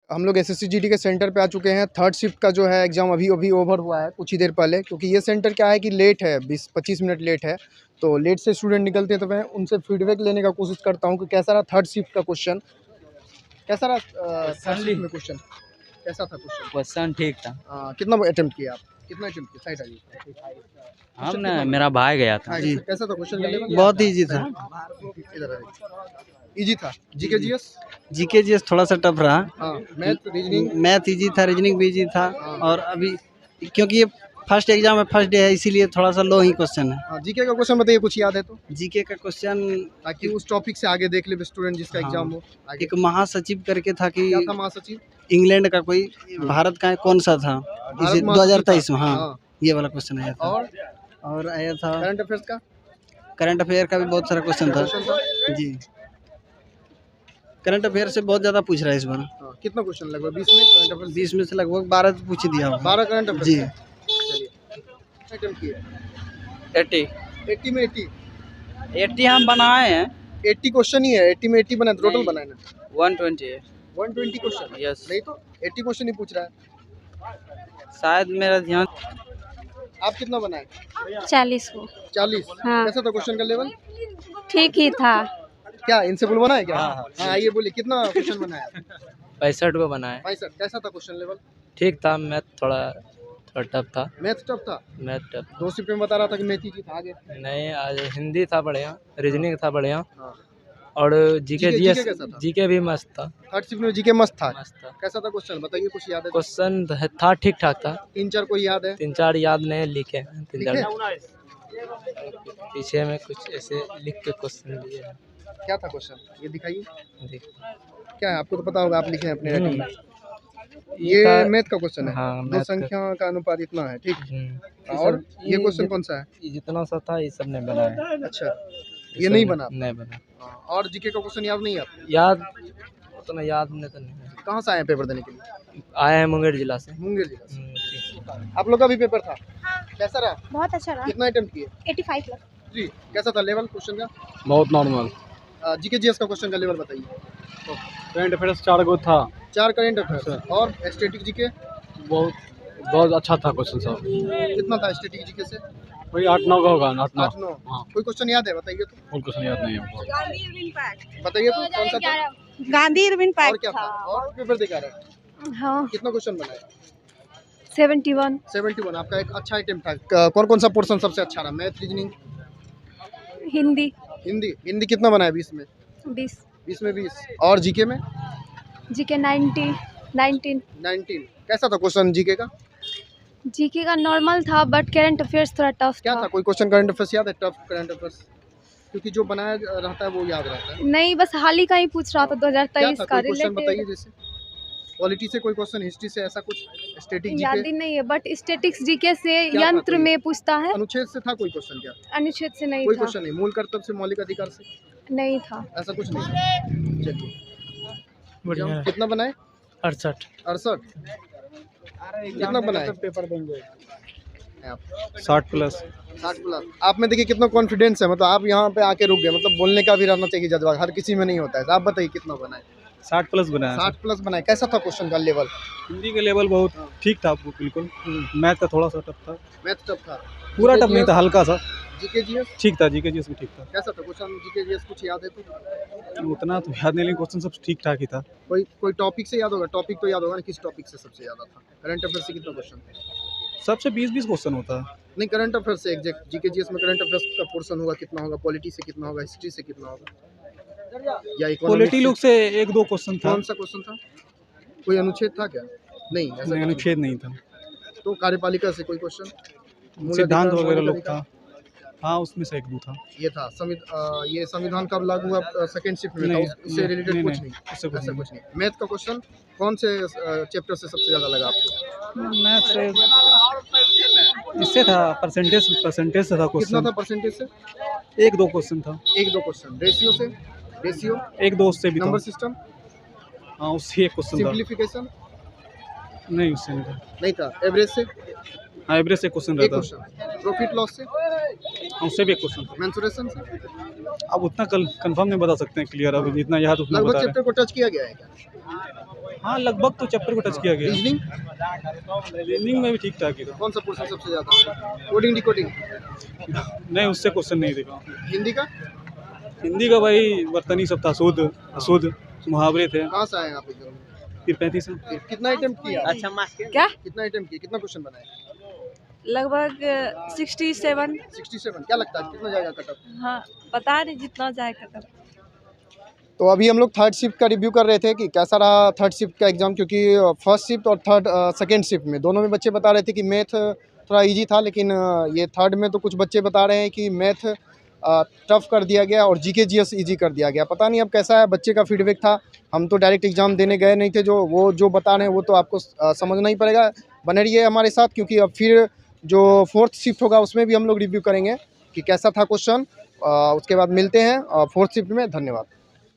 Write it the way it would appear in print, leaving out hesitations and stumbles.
हम लोग SSC GD के सेंटर पे आ चुके हैं। थर्ड शिफ्ट का जो है एग्ज़ाम अभी अभी ओवर हुआ है कुछ ही देर पहले, क्योंकि ये सेंटर क्या है कि लेट है, 20-25 मिनट लेट है। तो लेट से स्टूडेंट निकलते हैं, तो मैं उनसे फीडबैक लेने का कोशिश करता हूँ कि कैसा रहा थर्ड शिफ्ट का क्वेश्चन, कैसा रहा थर्ड शिफ्ट में क्वेश्चन, कैसा था क्वेश्चन? क्वेश्चन ठीक था। कितना अटेम्प्ट किया आप? कितना अटेम्प्ट किया? साइड आइए। हम ना मेरा भाई गया था जी, कैसा था क्वेश्चन का लेवल? बहुत ईजी था। इधर आइए। इजी था। GK GS? जीके जीएस थोड़ा सा टफ रहा। हाँ, मैथ रीजनिंग? मैथ इजी था, रीजनिंग भी इजी था। और अभी क्योंकि ये फर्स्ट एग्जाम है, फर्स्ट डे है, इसीलिए थोड़ा सा लो ही क्वेश्चन है। हाँ, जीके का क्वेश्चन बताइए, कुछ याद है तो? जीके का क्वेश्चन ताकि उस टॉपिक से आगे देख ले स्टूडेंट जिसका एग्जाम हो आगे। एक महासचिव करके था कि क्या था महासचिव? इंग्लैंड का कोई, भारत का कौन सा था भारत 2023 में? हाँ। हाँ, ये वाला क्वेश्चन आया था। और आया था करंट अफेयर्स का? करंट अफेयर का भी बहुत सारा क्वेश्चन था जी। करंट अफेयर से बहुत ज़्यादा पूछ रहा है इस बार। हाँ, कितना क्वेश्चन लगभग 20 में करंट अफेयर्स? 20 में से लगभग 12 पूछ ही दिया। 12 करंट अफेयर्स जी। चलिए, अटेम्प्ट किया 80 80 में 80 80 हम बनाए हैं। 80 क्वेश्चन ही है। 80 में 80 बना, टोटल बनाए ना 120 है 120 क्वेश्चन? यस। नहीं तो 80 क्वेश्चन ही पूछ रहा है। शायद मेरा ध्यान। आप कितना बनाए? 40 को। 40? हाँ। कैसा था क्वेश्चन का लेवल? ठीक ही था। क्या इनसे बुलवाना है क्या? हाँ, आइए बोलिए, कितना क्वेश्चन बनाया? 65 को बनाए। 65। कैसा था क्वेश्चन लेवल? ठीक था। मैथ थोड़ा टफ था। मैथ टफ था? मैथ टफ दो शिफ्ट में बता रहा था कि मैथ ही था आगे। नहीं, आज हिंदी था बढ़िया, रीजनिंग था बढ़िया, हाँ। और जीके जीके जीएस कैसा था? जीके भी मस्त था। थर्ड शिफ्ट में जीके मस्त था। मस्त था। कैसा था क्वेश्चन बताइए, कुछ याद है? क्वेश्चन था ठीक ठाक था। 3-4 कोई याद है? 3-4 याद नहीं, लिखे हैं 3-4। लिखे? पीछे में कुछ ऐसे लिख के क्वेश्चन दिए हैं। क्या था क्वेश्चन, ये दिखाइए। देख, क्या है, आपको तो पता होगा, आप लिखे हैं अपने राइटिंग में। ये ये था- मैथ का क्वेश्चन है। हाँ, दो मैथ का। संख्या का अनुपात इतना है, ठीक। हम्म। और ये क्वेश्चन कौन सा है? ये जितना सा था ये सब नहीं बनाया। अच्छा, ये नहीं बना? नहीं बना। हाँ, और जीके का क्वेश्चन याद नहीं है आपको? याद उतना याद नहीं तो नहीं है। कहाँ से आए हैं पेपर देने के लिए? आया है मुंगेर जिला से। मुंगेर जिला से। ठीक। आप लोग का भी पेपर था? कैसा रहा? बहुत अच्छा रहा। कितना अटेम्प्ट किए? 85 प्लस। जी, कैसा था लेवल क्वेश्चन का? बहुत नॉर्मल। जीके जीएस का क्वेश्चन का लेवल बताइए। करंट अफेयर्स 4 गो था। 4 करंट अफेयर्स और स्टैटिक जीके? बहुत अच्छा था क्वेश्चन सब। कितना था स्टैटिक जीके से? कोई 8-9 का होगा। 8-9 8-9। कोई क्वेश्चन याद है बताइए तो? कोई क्वेश्चन याद नहीं है। बताइए तो कौन सा था? गांधी इरविन और क्या था? और पेपर दिखा रहा है? हाँ, कितना क्वेश्चन बनाया? 71। 71। आपका एक अच्छा अटेम्प्ट था। कौन कौन सा पोर्शन सबसे अच्छा रहा? मैथ, रीजनिंग, हिंदी हिंदी कितना बनाया 20 में? 20। 20 में 20। और जीके में? जीके 19। 19। कैसा था क्वेश्चन जीके का? जीके का नॉर्मल था, बट करंट अफेयर्स थोड़ा टफ क्या था। था? कोई क्वेश्चन करंट अफेयर्स याद है? टफ करंट अफेयर्स, क्योंकि जो बनाया रहता है वो याद रहता है। नहीं, बस हाल ही का ही पूछ रहा था, क्या 2023 था? का कोई क्वेश्चन बताइए, रिलेटेड। जैसे पॉलिटी से कोई क्वेश्चन, हिस्ट्री से, ऐसा कुछ, स्टैटिक याद जीके? ही नहीं है, बट स्टैटिक्स जीके से क्या था यंत्र कोई? में पूछता है। अनुच्छेद से था कोई क्वेश्चन क्या? अनुच्छेद से नहीं कोई था। क्वेश्चन नहीं। मूल कर्तव्य से, मौलिक अधिकार से, नहीं था। ऐसा कुछ नहीं। चलिए, बढ़िया। कितना बनाए? 68। 68। कितना बनाए? पेपर देंगे आप 60 प्लस। 60 प्लस। आप में देखिए कितना कॉन्फिडेंस है, मतलब आप यहाँ पे आके रुक गए, मतलब बोलने का भी रहना चाहिए जज्बा, हर किसी में नहीं होता है। आप बताइए कितना बनाए? 60 प्लस बनाया। 60 प्लस बनाए। कैसा था क्वेश्चन का लेवल? हिंदी का लेवल बहुत ठीक था बिल्कुल। मैथ का थोड़ा सा टफ था। मैथ टफ था? पूरा टफ नहीं था, हल्का सा जीके जीएस ठीक था। जीके जीएस भी ठीक था। कैसा था क्वेश्चन? जीके जीएस कुछ याद है तो? उतना तो याद नहीं, लेकिन क्वेश्चन सब ठीक ठाक ही था। कोई टॉपिक से याद होगा? टॉपिक तो याद होगा ना, किस टॉपिक से सबसे ज्यादा था? करंट अफेयर से कितना क्वेश्चन? सबसे 20-20 क्वेश्चन होता है। नहीं, करंट अफेयर से एग्जैक्ट जीके जीएस में करंट अफेयर्स का पोर्शन होगा कितना होगा? पॉलिटी से कितना होगा? हिस्ट्री से कितना होगा? या इकोनॉमिक्स पॉलिटी लोग से 1-2 क्वेश्चन था। कौन सा क्वेश्चन था? कोई अनुच्छेद था क्या? नहीं, ऐसा नहीं, कुछ अनुच्छेद नहीं था। नहीं। तो कार्यपालिका से कोई क्वेश्चन? मूल सिद्धांत अधिकार, वगैरह मौलिक लोग अधिकार? था। हाँ, उसमें से 1-2 था। ये था ये संविधान कब लागू हुआ? सेकंड शिफ्ट में था, नहीं, उससे रिलेटेड कुछ नहीं? उससे कुछ ऐसा नहीं। कुछ नहीं। मैथ का क्वेश्चन कौन से चैप्टर से सबसे ज्यादा लगा आपको? मैथ से इससे था, परसेंटेज से था कितना क्वेश्चन। था परसेंटेज से? 1-2 क्वेश्चन था। 1-2 क्वेश्चन। रेशियो से? रेशियो, 1-2 उससे भी था। नंबर सिस्टम, हाँ, उससे 1 क्वेश्चन था। सिंप्लीफिकेशन नहीं, उससे नहीं था। नहीं था। एवरेज से? हाँ, एवरेज से क्वेश्चन एक रहता। क्वेश्चन। प्रॉफिट लॉस से? हाँ, उससे भी 1 क्वेश्चन था। मेंसुरेशन से? अब उतना कंफर्म नहीं बता सकते हैं, क्लियर। अभी जितना याद उतना लगभग बता रहे चैप्टर को टच किया गया है क्या? हाँ लगभग तो चैप्टर को टच किया गया। रीजनिंग रीजनिंग में भी ठीक ठाक ही था। कौन सा पोर्शन सबसे ज़्यादा? Coding decoding? नहीं उससे क्वेश्चन नहीं देखा। हिंदी का? हिंदी का भाई वर्तनी सब था, शुद्ध अशुद्ध मुहावरे थे। कहाँ से आए आप एकदम? फिर 35 से फिर कितना अटेम्प्ट किया? अच्छा मार्क्स क्या कितना अटेम्प्ट किया? कितना क्वेश्चन बनाए? लगभग 67। 67। क्या लगता है कितना जाएगा कट ऑफ? हाँ पता नहीं जितना जाएगा तब। तो अभी हम लोग थर्ड शिफ्ट का रिव्यू कर रहे थे कि कैसा रहा थर्ड शिफ्ट का एग्ज़ाम, क्योंकि फर्स्ट शिफ्ट और सेकंड शिफ्ट में दोनों में बच्चे बता रहे थे कि मैथ थोड़ा इजी था, लेकिन ये थर्ड में तो कुछ बच्चे बता रहे हैं कि मैथ टफ कर दिया गया और जीके जीएस इजी कर दिया गया। पता नहीं अब कैसा है, बच्चे का फीडबैक था। हम तो डायरेक्ट एग्ज़ाम देने गए नहीं थे, जो बता रहे हैं वो तो आपको समझना ही पड़ेगा। बने रहिए हमारे साथ, क्योंकि अब फिर जो फोर्थ शिफ्ट होगा उसमें भी हम लोग रिव्यू करेंगे कि कैसा था क्वेश्चन। उसके बाद मिलते हैं फोर्थ शिफ्ट में। धन्यवाद।